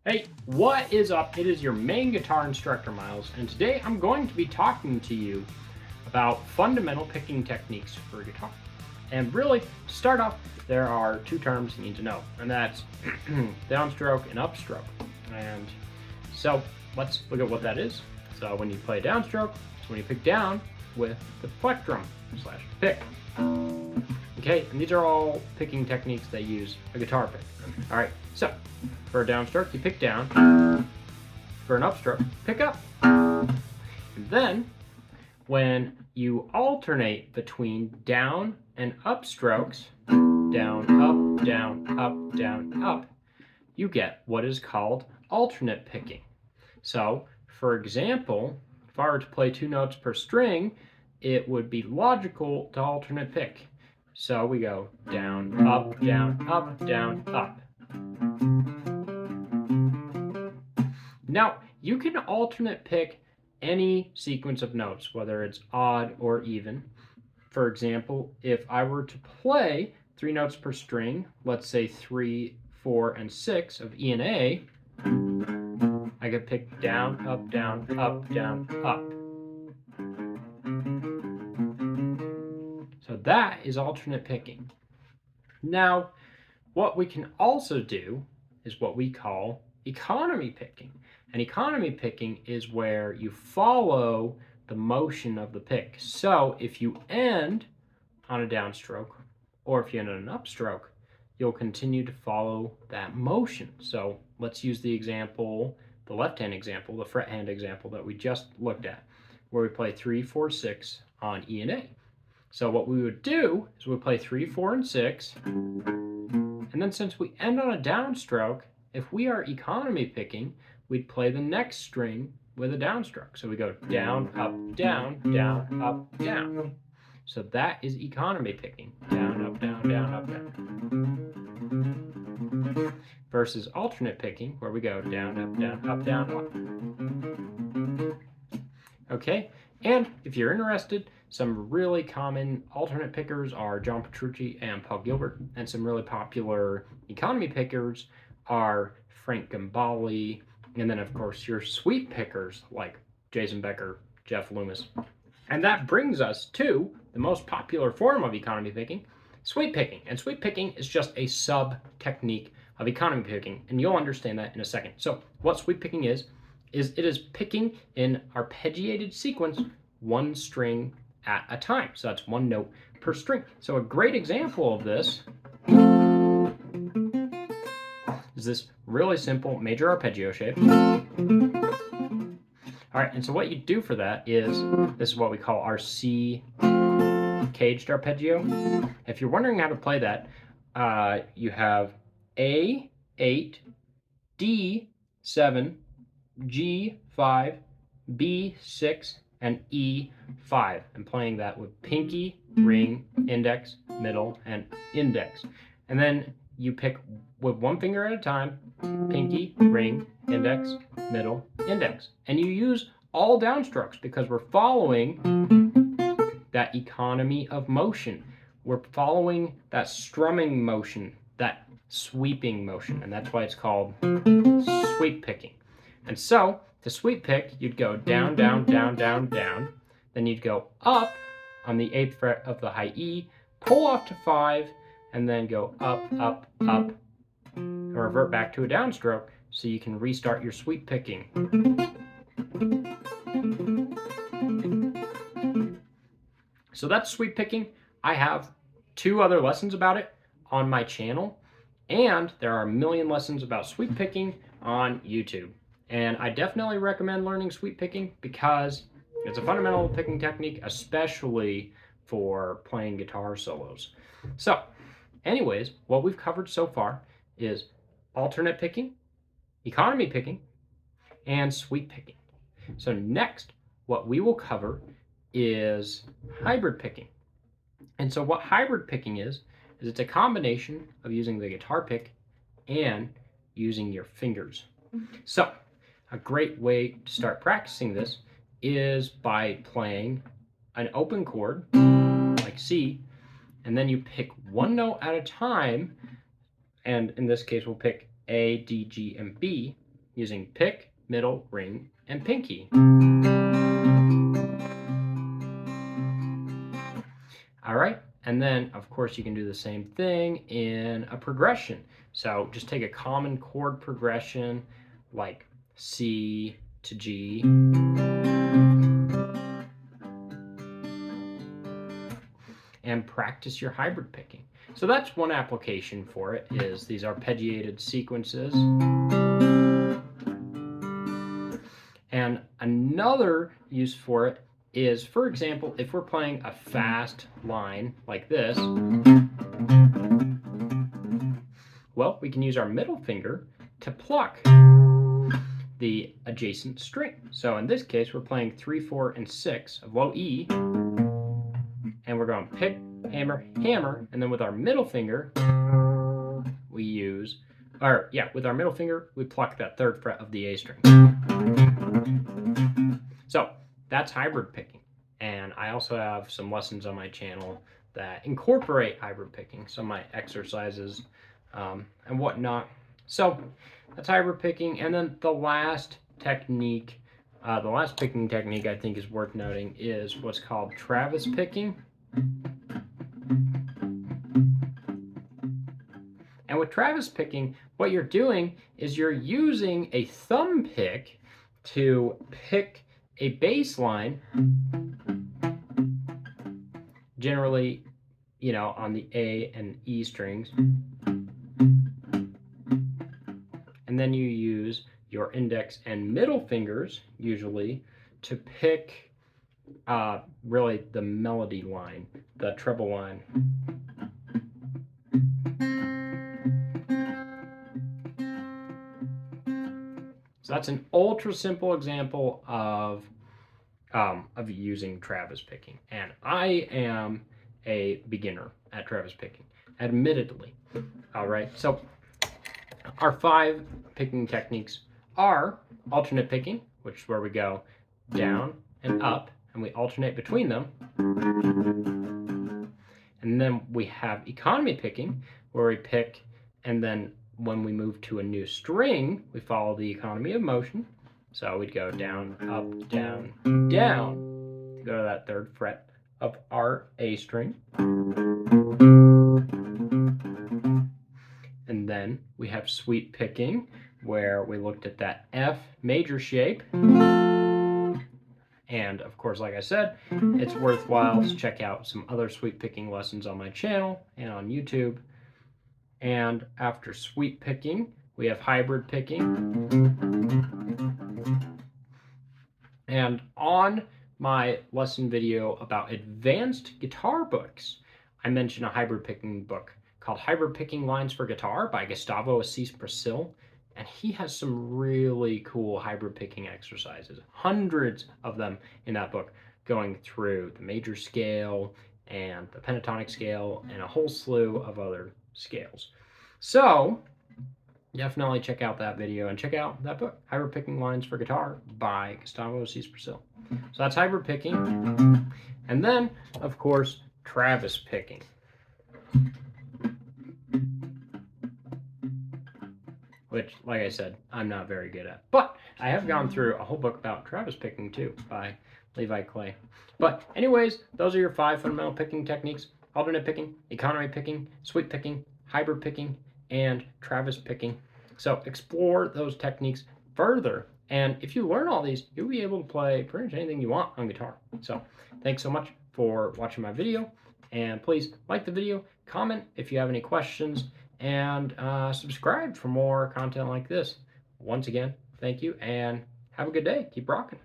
Hey, what is up? It is your main guitar instructor, Miles, and today I'm going to be talking to you about fundamental picking techniques for guitar. And really, to start off, there are two terms you need to know, and that's downstroke and upstroke. And so let's look at what that is. So when you play a downstroke, it's when you pick down with the plectrum / pick. Okay, and these are all picking techniques that use a guitar pick. All right, so for a downstroke, you pick down. For an upstroke, pick up. And then when you alternate between down and up strokes, down, up, down, up, down, up, you get what is called alternate picking. So, for example, if I were to play 2 notes per string, it would be logical to alternate pick. So we go down, up, down, up, down, up. Now, you can alternate pick any sequence of notes, whether it's odd or even. For example, if I were to play 3 notes per string, let's say 3, 4, and 6 of E and A, I could pick down, up, down, up, down, up. So that is alternate picking. Now, what we can also do is what we call economy picking. And economy picking is where you follow the motion of the pick. So if you end on a downstroke, or if you end on an upstroke, you'll continue to follow that motion. So let's use the example, the left hand example, the fret hand example that we just looked at, where we play 3, 4, 6 on E and A. So what we would do is we play 3, 4, and 6, and then since we end on a downstroke, if we are economy picking, we'd play the next string with a downstroke. So we go down, up, down, down, up, down. So that is economy picking. Down, up, down, down, up, down. Versus alternate picking, where we go down, up, down, up, down, up. Okay, and if you're interested, some really common alternate pickers are John Petrucci and Paul Gilbert, and some really popular economy pickers are Frank Gambale, and then of course your sweep pickers like Jason Becker, Jeff Loomis. And that brings us to the most popular form of economy picking, sweep picking. And sweep picking is just a sub-technique of economy picking, and you'll understand that in a second. So what sweep picking is it is picking in arpeggiated sequence one string at a time. So that's 1 note per string. So a great example of this is this really simple major arpeggio shape. All right, and so what you do for that is, this is what we call our C caged arpeggio. If you're wondering how to play that, you have A8, D7, G5, B6, and E5. I'm playing that with pinky, ring, index, middle, and index. And then you pick with one finger at a time, pinky, ring, index, middle, index. And you use all downstrokes because we're following that economy of motion. We're following that strumming motion, that sweeping motion, and that's why it's called sweep picking. And so, to sweep pick, you'd go down, down, down, down, down. Then you'd go up on the 8th fret of the high E, pull off to 5, and then go up, up, up, and revert back to a downstroke so you can restart your sweep picking. So that's sweep picking. I have 2 other lessons about it on my channel, and there are a million lessons about sweep picking on YouTube. And I definitely recommend learning sweep picking because it's a fundamental picking technique, especially for playing guitar solos. So, anyways, what we've covered so far is alternate picking, economy picking, and sweep picking. So next, what we will cover is hybrid picking. And so what hybrid picking is it's a combination of using the guitar pick and using your fingers. So a great way to start practicing this is by playing an open chord like C, and then you pick 1 note at a time, and in this case we'll pick A, D, G, and B, using pick, middle, ring, and pinky. All right, and then of course you can do the same thing in a progression. So just take a common chord progression like C to G. And practice your hybrid picking. So that's one application for it, is these arpeggiated sequences. And another use for it is, for example, if we're playing a fast line like this, well, we can use our middle finger to pluck the adjacent string. So in this case, we're playing 3, 4, and 6 of low E, and we're going pick, hammer, hammer, and then with our middle finger, we use, with our middle finger, we pluck that 3rd fret of the A string. So that's hybrid picking. And I also have some lessons on my channel that incorporate hybrid picking, some of my exercises and whatnot. So that's hybrid picking. And then the last technique, the last picking technique I think is worth noting is what's called Travis picking. And with Travis picking, what you're doing is you're using a thumb pick to pick a bass line, generally, on the A and E strings. And then you use your index and middle fingers, usually, to pick really the melody line, the treble line. So that's an ultra simple example of using Travis picking. And I am a beginner at Travis picking, admittedly. All right, so our 5 picking techniques are alternate picking, which is where we go down and up, and we alternate between them. And then we have economy picking, where we pick, and then when we move to a new string, we follow the economy of motion. So we'd go down, up, down, down to go to that 3rd fret of our A string. And then we have sweep picking, where we looked at that F major shape. And of course, like I said, it's worthwhile to check out some other sweep picking lessons on my channel and on YouTube. And after sweep picking, we have hybrid picking. And on my lesson video about advanced guitar books, I mentioned a hybrid picking book called Hybrid Picking Lines for Guitar by Gustavo Assis Prasil. And he has some really cool hybrid picking exercises, hundreds of them in that book, going through the major scale and the pentatonic scale and a whole slew of other scales. So definitely check out that video and check out that book, Hybrid Picking Lines for Guitar by Gustavo Assis Prasil. So that's hybrid picking. And then, of course, Travis picking. Which, like I said, I'm not very good at. But I have gone through a whole book about Travis picking too by Levi Clay. But anyways, those are your 5 fundamental picking techniques: alternate picking, economy picking, sweep picking, hybrid picking, and Travis picking. So explore those techniques further. And if you learn all these, you'll be able to play pretty much anything you want on guitar. So thanks so much for watching my video. And please like the video, comment if you have any questions, and subscribe for more content like this. Once again, thank you, and have a good day. Keep rocking.